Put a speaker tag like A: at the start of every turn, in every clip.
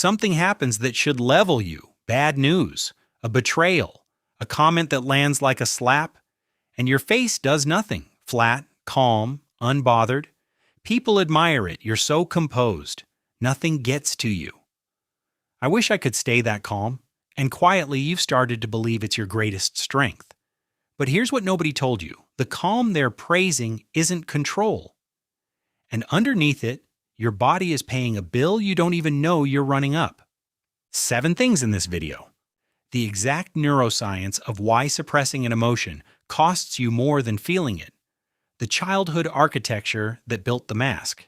A: Something happens that should level you. Bad news, a betrayal, a comment that lands like a slap, and your face does nothing. Flat, calm, unbothered. People admire it. You're so composed. Nothing gets to you. I wish I could stay that calm, and quietly you've started to believe it's your greatest strength. But here's what nobody told you. The calm they're praising isn't control. And underneath it, your body is paying a bill you don't even know you're running up. 7 things in this video. The exact neuroscience of why suppressing an emotion costs you more than feeling it. The childhood architecture that built the mask.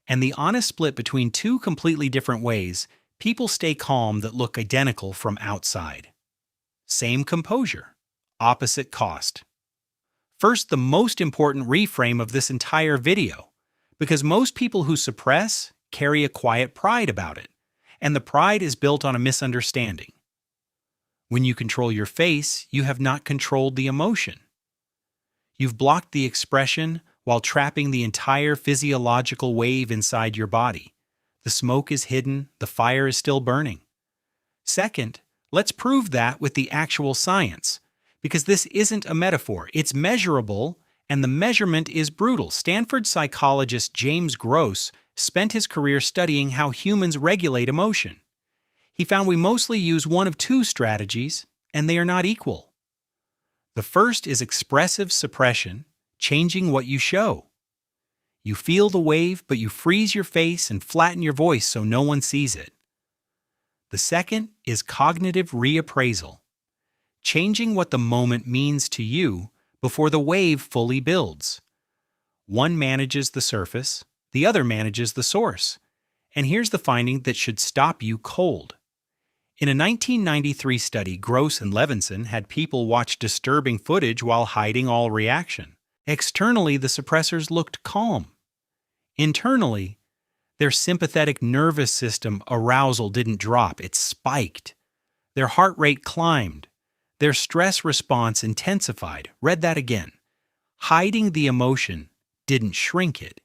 A: And the honest split between 2 completely different ways people stay calm that look identical from outside. Same composure, opposite cost. First, the most important reframe of this entire video, because most people who suppress carry a quiet pride about it, and the pride is built on a misunderstanding. When you control your face, you have not controlled the emotion. You've blocked the expression while trapping the entire physiological wave inside your body. The smoke is hidden, the fire is still burning. Second, let's prove that with the actual science, because this isn't a metaphor, it's measurable, and the measurement is brutal. Stanford psychologist James Gross spent his career studying how humans regulate emotion. He found we mostly use one of 2 strategies, and they are not equal. The first is expressive suppression, changing what you show. You feel the wave, but you freeze your face and flatten your voice so no one sees it. The second is cognitive reappraisal, changing what the moment means to you before the wave fully builds. One manages the surface, the other manages the source. And here's the finding that should stop you cold. In a 1993 study, Gross and Levinson had people watch disturbing footage while hiding all reaction. Externally, the suppressors looked calm. Internally, their sympathetic nervous system arousal didn't drop, it spiked. Their heart rate climbed. Their stress response intensified. Read that again. Hiding the emotion didn't shrink it.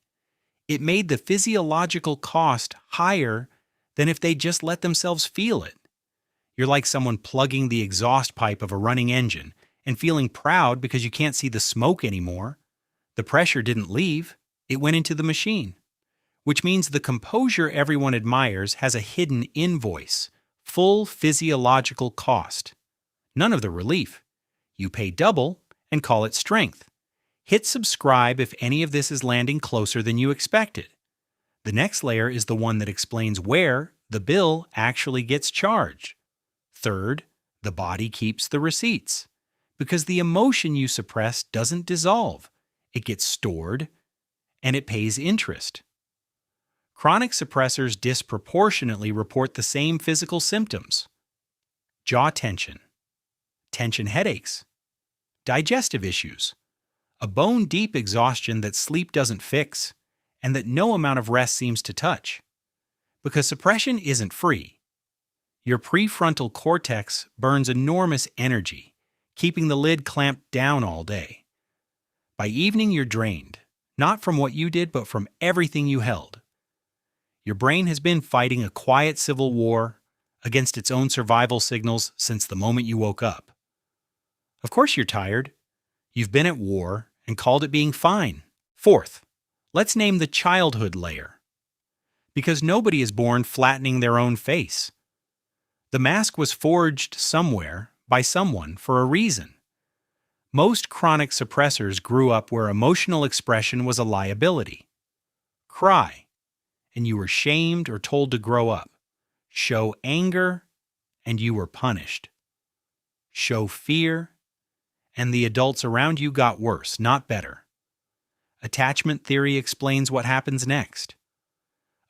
A: It made the physiological cost higher than if they just let themselves feel it. You're like someone plugging the exhaust pipe of a running engine and feeling proud because you can't see the smoke anymore. The pressure didn't leave, it went into the machine. Which means the composure everyone admires has a hidden invoice, full physiological cost. None of the relief. You pay double and call it strength. Hit subscribe if any of this is landing closer than you expected. The next layer is the one that explains where the bill actually gets charged. Third, the body keeps the receipts, because the emotion you suppress doesn't dissolve. It gets stored, and it pays interest. Chronic suppressors disproportionately report the same physical symptoms: jaw tension, tension headaches, digestive issues, a bone-deep exhaustion that sleep doesn't fix, and that no amount of rest seems to touch. Because suppression isn't free. Your prefrontal cortex burns enormous energy, keeping the lid clamped down all day. By evening, you're drained, not from what you did, but from everything you held. Your brain has been fighting a quiet civil war against its own survival signals since the moment you woke up. Of course you're tired. You've been at war and called it being fine. Fourth, let's name the childhood layer. Because nobody is born flattening their own face. The mask was forged somewhere by someone for a reason. Most chronic suppressors grew up where emotional expression was a liability. Cry, and you were shamed or told to grow up. Show anger, and you were punished. Show fear, and the adults around you got worse, not better. Attachment theory explains what happens next.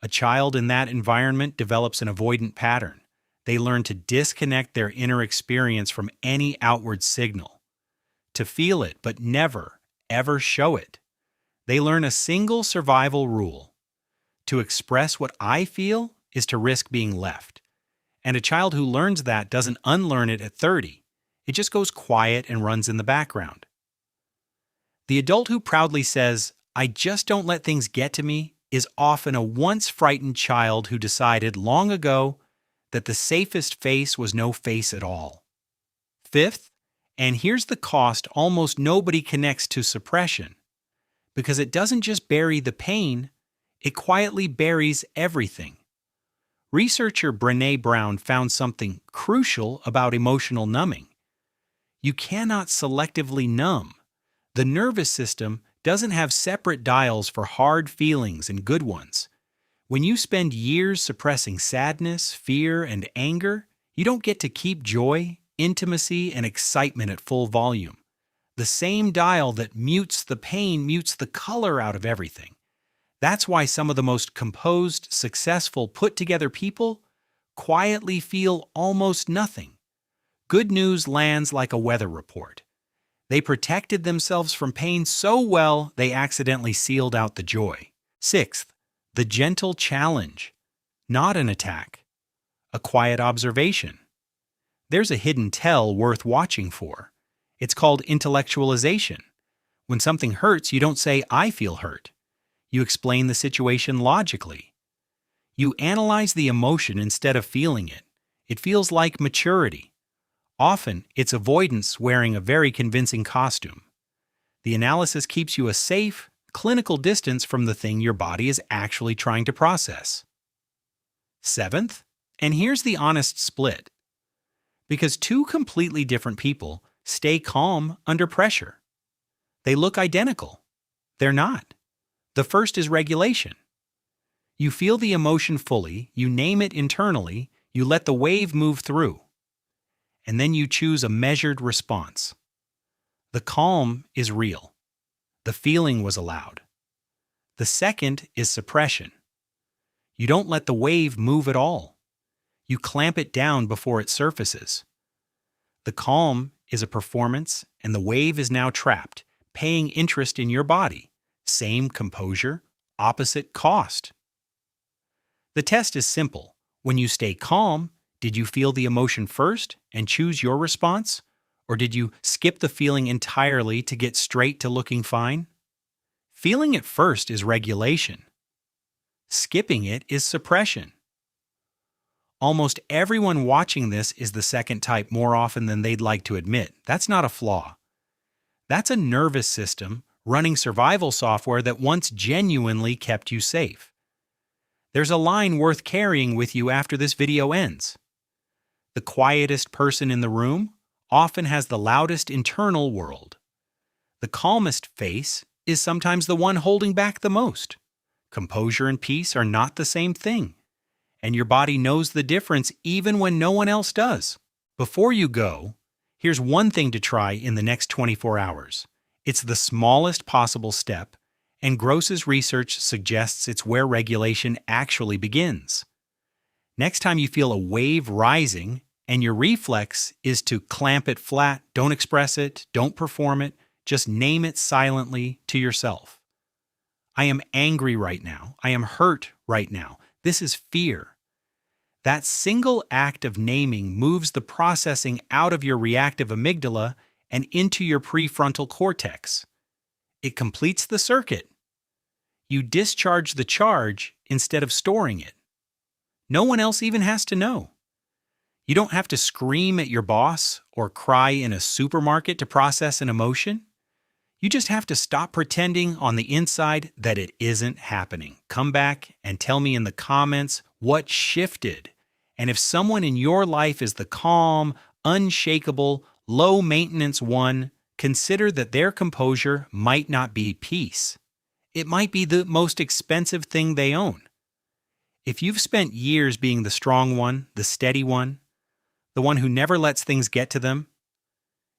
A: A child in that environment develops an avoidant pattern. They learn to disconnect their inner experience from any outward signal, to feel it but never, ever show it. They learn a single survival rule: to express what I feel is to risk being left. And a child who learns that doesn't unlearn it at 30. It just goes quiet and runs in the background. The adult who proudly says, "I just don't let things get to me," is often a once frightened child who decided long ago that the safest face was no face at all. Fifth, and here's the cost almost nobody connects to suppression, because it doesn't just bury the pain, it quietly buries everything. Researcher Brené Brown found something crucial about emotional numbing. You cannot selectively numb. The nervous system doesn't have separate dials for hard feelings and good ones. When you spend years suppressing sadness, fear, and anger, you don't get to keep joy, intimacy, and excitement at full volume. The same dial that mutes the pain mutes the color out of everything. That's why some of the most composed, successful, put-together people quietly feel almost nothing. Good news lands like a weather report. They protected themselves from pain so well they accidentally sealed out the joy. Sixth, the gentle challenge. Not an attack. A quiet observation. There's a hidden tell worth watching for. It's called intellectualization. When something hurts, you don't say, "I feel hurt." You explain the situation logically. You analyze the emotion instead of feeling it. It feels like maturity. Often, it's avoidance wearing a very convincing costume. The analysis keeps you a safe, clinical distance from the thing your body is actually trying to process. Seventh, and here's the honest split. Because two completely different people stay calm under pressure. They look identical. They're not. The first is regulation. You feel the emotion fully, you name it internally, you let the wave move through. And then you choose a measured response. The calm is real. The feeling was allowed. The second is suppression. You don't let the wave move at all. You clamp it down before it surfaces. The calm is a performance, and the wave is now trapped, paying interest in your body. Same composure, opposite cost. The test is simple. When you stay calm, did you feel the emotion first and choose your response? Or did you skip the feeling entirely to get straight to looking fine? Feeling it first is regulation. Skipping it is suppression. Almost everyone watching this is the second type more often than they'd like to admit. That's not a flaw. That's a nervous system running survival software that once genuinely kept you safe. There's a line worth carrying with you after this video ends. The quietest person in the room often has the loudest internal world. The calmest face is sometimes the one holding back the most. Composure and peace are not the same thing, and your body knows the difference even when no one else does. Before you go, here's one thing to try in the next 24 hours. It's the smallest possible step, and Gross's research suggests it's where regulation actually begins. Next time you feel a wave rising and your reflex is to clamp it flat, don't express it, don't perform it, just name it silently to yourself. I am angry right now. I am hurt right now. This is fear. That single act of naming moves the processing out of your reactive amygdala and into your prefrontal cortex. It completes the circuit. You discharge the charge instead of storing it. No one else even has to know. You don't have to scream at your boss or cry in a supermarket to process an emotion. You just have to stop pretending on the inside that it isn't happening. Come back and tell me in the comments what shifted. And if someone in your life is the calm, unshakable, low-maintenance one, consider that their composure might not be peace. It might be the most expensive thing they own. If you've spent years being the strong one, the steady one, the one who never lets things get to them,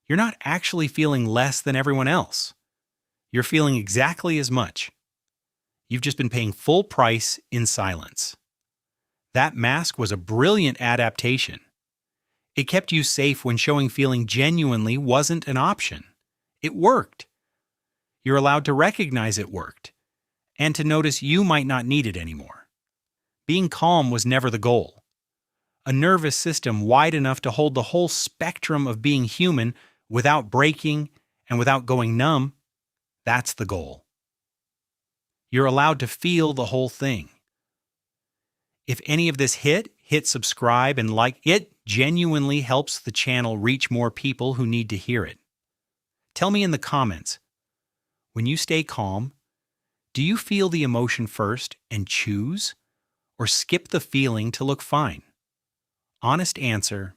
A: you're not actually feeling less than everyone else. You're feeling exactly as much. You've just been paying full price in silence. That mask was a brilliant adaptation. It kept you safe when showing feeling genuinely wasn't an option. It worked. You're allowed to recognize it worked, and to notice you might not need it anymore. Being calm was never the goal. A nervous system wide enough to hold the whole spectrum of being human without breaking and without going numb, that's the goal. You're allowed to feel the whole thing. If any of this hit hit subscribe and like. It genuinely helps the channel reach more people who need to hear it. Tell me in the comments, when you stay calm, do you feel the emotion first and choose, or skip the feeling to look fine? Honest answer